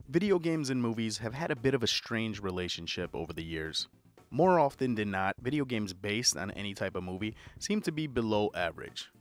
Video games and movies have had a bit of a strange relationship over the years. More often than not, video games based on any type of movie seem to be below average.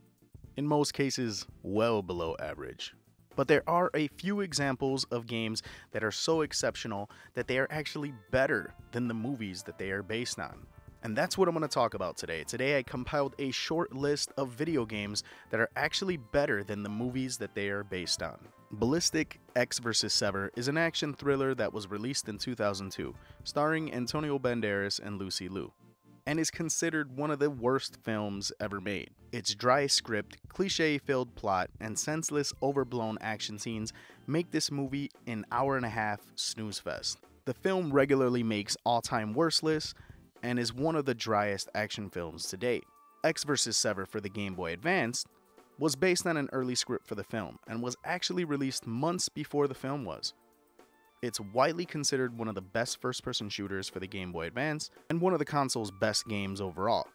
In most cases, well below average. But there are a few examples of games that are so exceptional that they are actually better than the movies that they are based on. And that's what I'm going to talk about today. Today I compiled a short list of video games that are actually better than the movies that they are based on. Ballistic X vs. Sever is an action thriller that was released in 2002, starring Antonio Banderas and Lucy Liu, and is considered one of the worst films ever made. Its dry script, cliche-filled plot, and senseless, overblown action scenes make this movie an hour-and-a-half snooze fest. The film regularly makes all-time worst lists, and is one of the driest action films to date. X vs. Sever for the Game Boy Advance was based on an early script for the film, and was actually released months before the film was. It's widely considered one of the best first-person shooters for the Game Boy Advance, and one of the console's best games overall.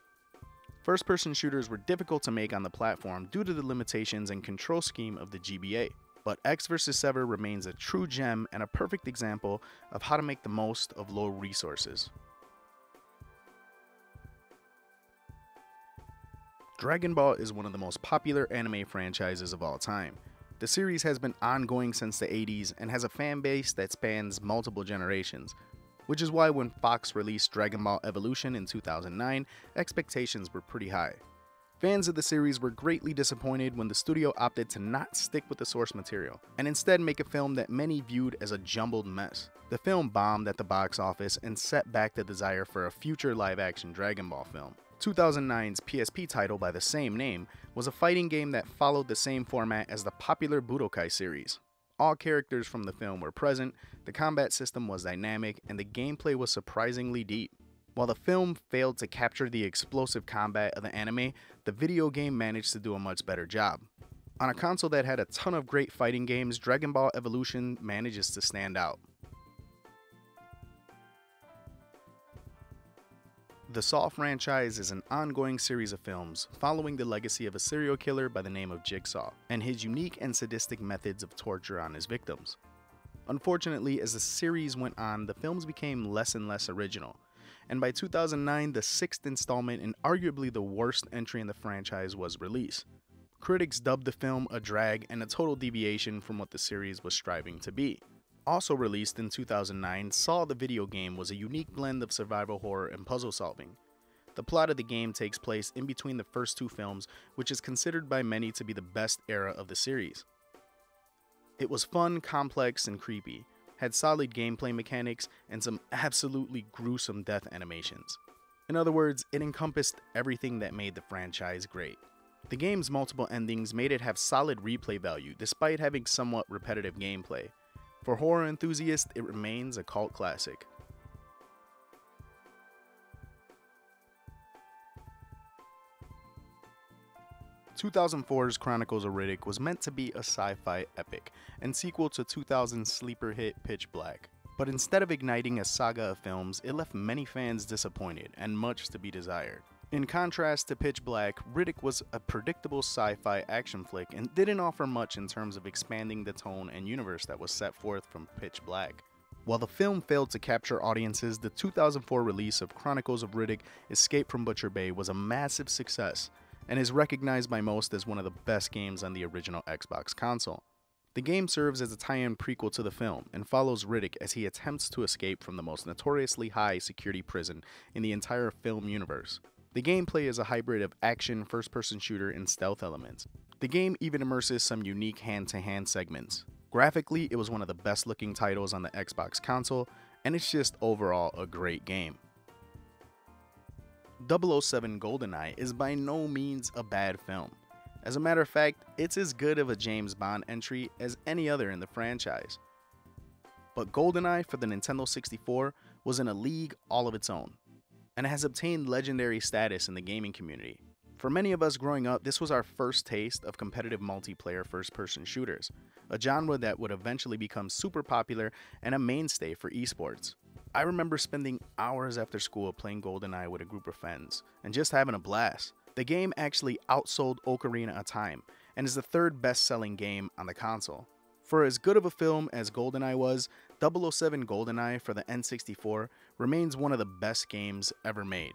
First-person shooters were difficult to make on the platform due to the limitations and control scheme of the GBA, but X vs. Sever remains a true gem and a perfect example of how to make the most of low resources. Dragon Ball is one of the most popular anime franchises of all time. The series has been ongoing since the 80s and has a fan base that spans multiple generations, which is why when Fox released Dragon Ball Evolution in 2009, expectations were pretty high. Fans of the series were greatly disappointed when the studio opted to not stick with the source material, and instead make a film that many viewed as a jumbled mess. The film bombed at the box office and set back the desire for a future live-action Dragon Ball film. 2009's PSP title by the same name was a fighting game that followed the same format as the popular Budokai series. All characters from the film were present, the combat system was dynamic, and the gameplay was surprisingly deep. While the film failed to capture the explosive combat of the anime, the video game managed to do a much better job. On a console that had a ton of great fighting games, Dragon Ball Evolution manages to stand out. The Saw franchise is an ongoing series of films following the legacy of a serial killer by the name of Jigsaw, and his unique and sadistic methods of torture on his victims. Unfortunately, as the series went on, the films became less and less original, and by 2009, the sixth installment and arguably the worst entry in the franchise was released. Critics dubbed the film a drag and a total deviation from what the series was striving to be. Also released in 2009, Saw the video game was a unique blend of survival horror and puzzle solving. The plot of the game takes place in between the first two films, which is considered by many to be the best era of the series. It was fun, complex, and creepy, had solid gameplay mechanics, and some absolutely gruesome death animations. In other words, it encompassed everything that made the franchise great. The game's multiple endings made it have solid replay value despite having somewhat repetitive gameplay. For horror enthusiasts, it remains a cult classic. "2004's Chronicles of Riddick was meant to be a sci-fi epic and sequel to 2000's sleeper hit Pitch Black. But instead of igniting a saga of films, it left many fans disappointed and much to be desired. In contrast to Pitch Black, Riddick was a predictable sci-fi action flick and didn't offer much in terms of expanding the tone and universe that was set forth from Pitch Black. While the film failed to capture audiences, the 2004 release of Chronicles of Riddick Escape from Butcher Bay was a massive success and is recognized by most as one of the best games on the original Xbox console. The game serves as a tie-in prequel to the film and follows Riddick as he attempts to escape from the most notoriously high security prison in the entire film universe. The gameplay is a hybrid of action, first-person shooter, and stealth elements. The game even immerses some unique hand-to-hand segments. Graphically, it was one of the best-looking titles on the Xbox console, and it's just overall a great game. 007 Goldeneye is by no means a bad film. As a matter of fact, it's as good of a James Bond entry as any other in the franchise. But Goldeneye for the Nintendo 64 was in a league all of its own, and has obtained legendary status in the gaming community. For many of us growing up, this was our first taste of competitive multiplayer first-person shooters, a genre that would eventually become super popular and a mainstay for esports. I remember spending hours after school playing Goldeneye with a group of friends, and just having a blast. The game actually outsold Ocarina of Time, and is the third best-selling game on the console. For as good of a film as Goldeneye was, 007 Goldeneye for the N64 remains one of the best games ever made.